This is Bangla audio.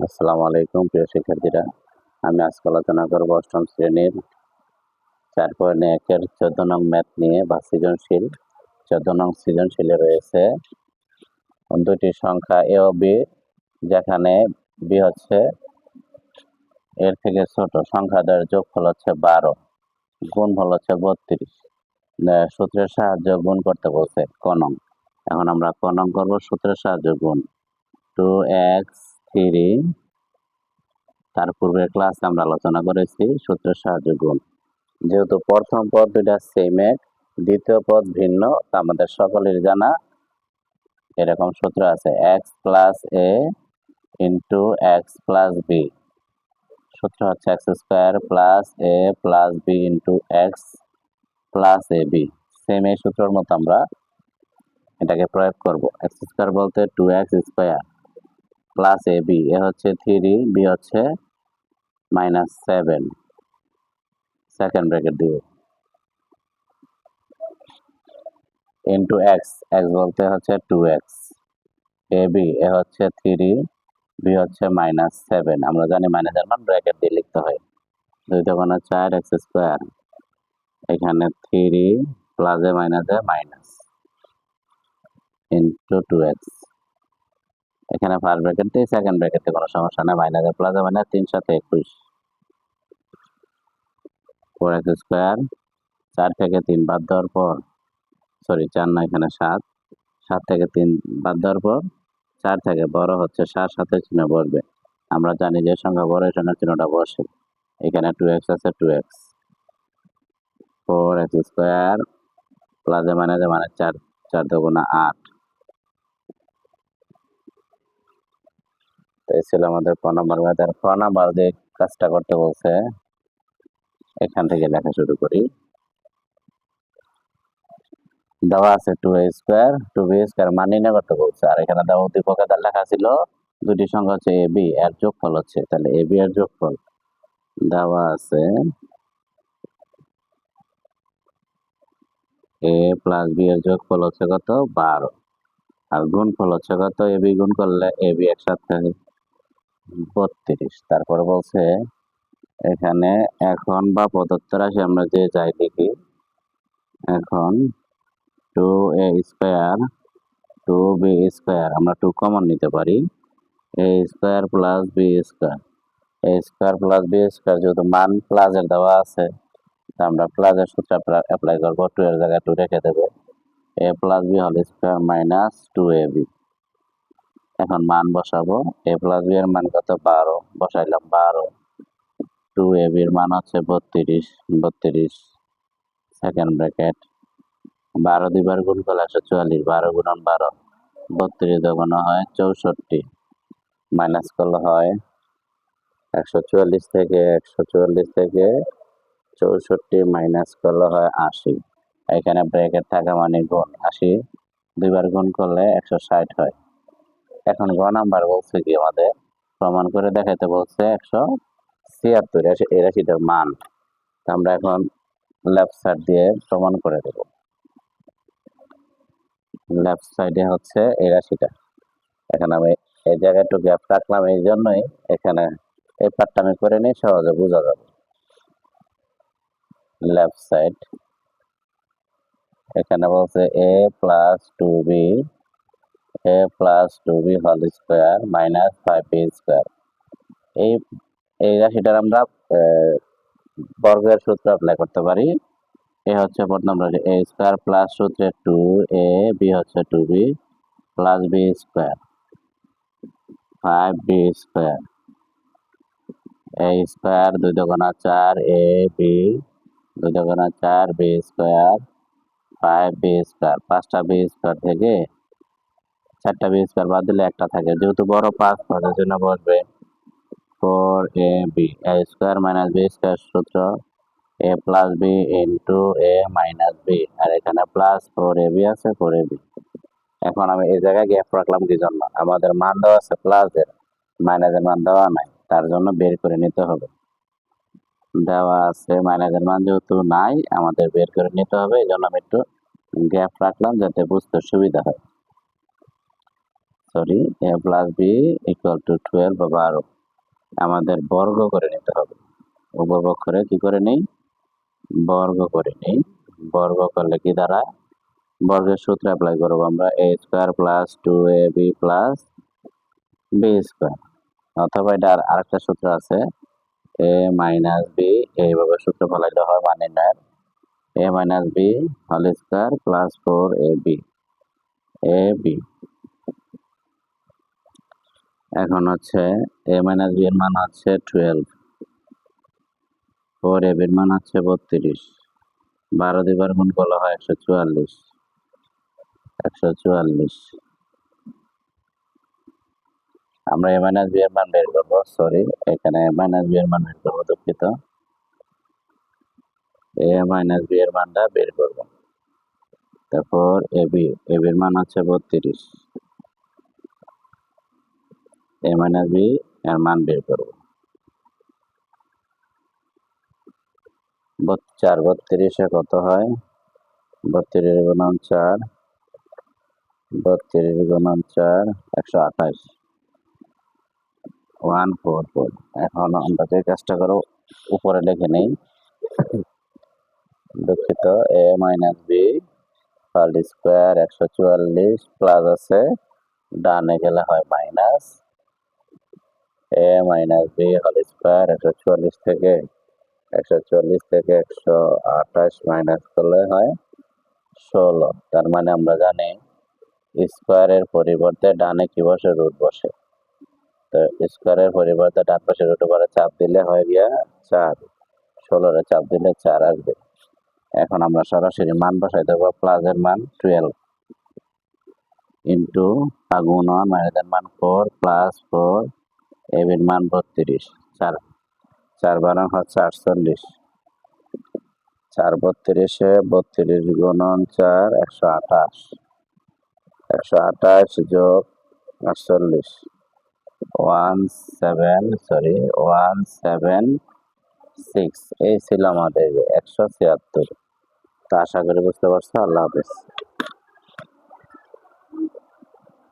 আসসালামু আলাইকুম প্রিয় শিক্ষার্থীরা, আমি আজকে আলোচনা করব অষ্টম শ্রেণীর 4.1-এর 14 নং ম্যাথ নিয়ে বা সৃজনশীল। 14 নং সৃজনশীলে রয়েছে দুটি সংখ্যা এ ও বি, যেখানে বি হচ্ছে এর থেকে ছোট। সংখ্যাদের যোগফল হচ্ছে 12, গুণফল হচ্ছে 32। সূত্রের সাহায্যে গুণ করতে বলছে ক নং। এখন আমরা ক নং করবো, সূত্রের সাহায্যে গুণ। 2x3, তার পূর্বের ক্লাসে আমরা আলোচনা করেছি সূত্রের সাহায্যে গুণ। যেহেতু প্রথম পদ দুইটা সেম এক, দ্বিতীয় পদ ভিন্ন, তা আমাদের সকলের জানা। এরকম সূত্র আছে x plus a into x plus b. সূত্র হচ্ছে x square plus a plus b into x plus a b. Same এই সূত্রের মতো আমরা এটাকে প্রয়োগ করব। এক্স স্কোয়ার বলতে 2x square plus a B, এ হচ্ছে 3, বি হচ্ছে -7, সেকেন্ড ব্র্যাকেট দিব, ইন্টু এক্স, এক্স বলতে হচ্ছে 2x, এ বি, এ হচ্ছে 3, বি হচ্ছে -7। আমরা জানি মাইনাসের মান ব্র্যাকেট দিয়ে লিখতে হয়। 2 দোকানে 4 এক্স স্কোয়ার, এখানে 3 প্লাসে মাইনাসে মাইনাস ইন্টু 2x, এখানে ফার্স্ট ব্র্যাকেট দিয়ে সেকেন্ড ব্র্যাকেট দিয়ে কোনো সমস্যা নেই, মাইনাসে প্লাসে মাইনাস 3 7 21, 4x স্কোয়ার, 4 থেকে 3 বাদ দেওয়ার পর, সরি 4 না, এখানে 7, 7 থেকে 3 বাদ দেওয়ার পর 4 থেকে বড় হচ্ছে 7, 7 চিহ্ন বসবে। আমরা জানি যে সংখ্যা বড় এই সংখ্যার চিহ্নটা বসে। এখানে 2x আছে, 2x, 4x স্কোয়ার প্লাসে মাইনাসে মানে 4, 4 দুগুণে 8। তো এই ছিল আমাদের ক নম্বর ম্যাথের। খ নাম্বার যে কাজটা করতে বলছে, এখান থেকে লেখা শুরু করি। দেওয়া আছে 2a স্কোয়ার, 2b স্কোয়ার মান নির্ণয় করতে বলছে। আর এখানে দেওয়া উদ্দীপকে তার লেখা ছিল দুটি সংখ্যা হচ্ছে এ বি, এর যোগফল হচ্ছে, তাহলে এ বি এর যোগফল দেওয়া আছে এ প্লাস বি এর যোগফল হচ্ছে কত, 12। আর গুণফল হচ্ছে কত, এ বি গুণ করলে এ বি একসাথে 32। তারপরে বলছে এখানে এখন বা প্রদত্ত রাশি আমরা যে যাই লিখি, এখন 2a স্কোয়ার 2b স্কোয়ার, আমরা 2 কমন নিতে পারি, a square plus B square, a square plus B square, যেহেতু মান প্লাসের দেওয়া আছে, তা আমরা প্লাসের সূত্র অ্যাপ্লাই করবো, 2 এর জায়গায় 2 রেখে দেবো, a plus B whole square minus 2ab। এখন মান বসাবো, a প্লাস বি এর মান কত, 12, বসাইলাম 12, 2ab এর মান হচ্ছে 32, 32 সেকেন্ড ব্র্যাকেট, 12 দুইবার গুণ করলে 144, 12 গুণন 12, 32 দোকানো হয় 64, মাইনাস করলে হয় 144 থেকে 64 মাইনাস করলে হয় 80। এখানে ব্র্যাকেট থাকা মানে গুণ, 80 দুইবার গুণ করলে 160 হয়। এখন গ নাম্বার বলছে কি আমাদের প্রমাণ করে দেখাইতে বলছে 176 এই রাশিটার মান। আমরা এখন লেফট সাইড দিয়ে প্রমাণ করে দেব। লেফট সাইডে হচ্ছে এই রাশিটা, এখানে আমি এই জায়গায় একটু গ্যাপ রাখলাম, এই জন্যই এখানে এই পার্টটা আমি করে নিই, সহজে বোঝা যাবে। লেফট সাইড, এখানে বলছে a plus 2b whole square minus 5b square. এই এই রাশিটার আমরা বর্গের সূত্র অ্যাপ্লাই করতে পারি। এ হচ্ছে প্রথম রাশি, a স্কোয়ার প্লাস সূত্রে 2a, b হচ্ছে 2b plus b square 5b square, a square 2 দুগুণা 4, a b 2 দুগুণা 4, b স্কোয়ার 5b স্কোয়ার, 5টা b স্কোয়ার থেকে 4টা b স্কোয়ার বাদ দিলে একটা থাকে, যেহেতু বড় 5, 5 জন্য বসবে 4ab, a square minus b square সূত্র a plus b into a minus b, আর এখানে প্লাস 4ab আছে, 4ab। এখন আমি এই জায়গায় গ্যাপ রাখলাম কি জন্য, আমাদের মান দেওয়া আছে প্লাসের, মাইনাসের মান দেওয়া নাই, তার জন্য বের করে নিতে হবে। দেওয়া আছে মাইনাসের মান যেহেতু নাই, আমাদের বের করে নিতে হবে, এই জন্য আমি একটু গ্যাপ রাখলাম যাতে বুঝতে সুবিধা হয়। Sorry A plus B equal to 12 বা 12 আমাদের বর্গ করে নিতে হবে। উভয় পক্ষরে কি করে নেই? বর্গ করে নেই। বর্গ করলে কি দাঁড়ায়? বর্গের সূত্র অ্যাপ্লাই করবো আমরা, a square plus 2ab plus B square, অথবা এটা আরেকটা সূত্র আছে, এ মাইনাস বি, এইভাবে সূত্র ফলাইতে হয় মানে নয়, a minus b whole square plus 4ab b. এখন হচ্ছে এ মাইনাস বি এর মান হচ্ছে 12, 4ab এর মান হচ্ছে 32, 12 দিয়ে বার গুণ করলে হয় 144, 144। আমরা এ মাইনাস বি এর মান বের করবো, সরি এখানে এ মাইনাস বি এর মান বের করবো, দুঃখিত, এ মাইনাস বি এর মানটা বের করবো। তারপর এবি এর মান হচ্ছে 32, এ মাইনাস বি এর মান বের করবো। 4 32 কত হয়? 32 গুণন 4, 32 গুণন 4 128, 144। এখন আমরা যে কাজটা করো উপরে লিখে নেই, দুঃখিত, a minus b whole square 144 plus আছে, ডানে গেলে হয় minus, a minus b whole square 144 থেকে 128 মাইনাস করলে হয় 16। তার মানে আমরা জানি স্কোয়ারের পরিবর্তে ডানে কি বসে? রুট বসে। তো স্কোয়ারের পরিবর্তে ডান পাশে রুট করে চাপ দিলে হয় গিয়া 4, 16 চাপ দিলে 4 আসবে। এখন আমরা সরাসরি মান বসাই দেবো, প্লাসের মান 12 ইন্টু গুণন মাইনাসের মান 4 প্লাস 4 এর মান 32, 4 4 12 হচ্ছে 48, 4 32 32 গুণন 4 128, 128 যোগ 48 176। এই ছিল আমাদের 176। তো আশা করি বুঝতে পারছো। আল্লাহ হাফেজ।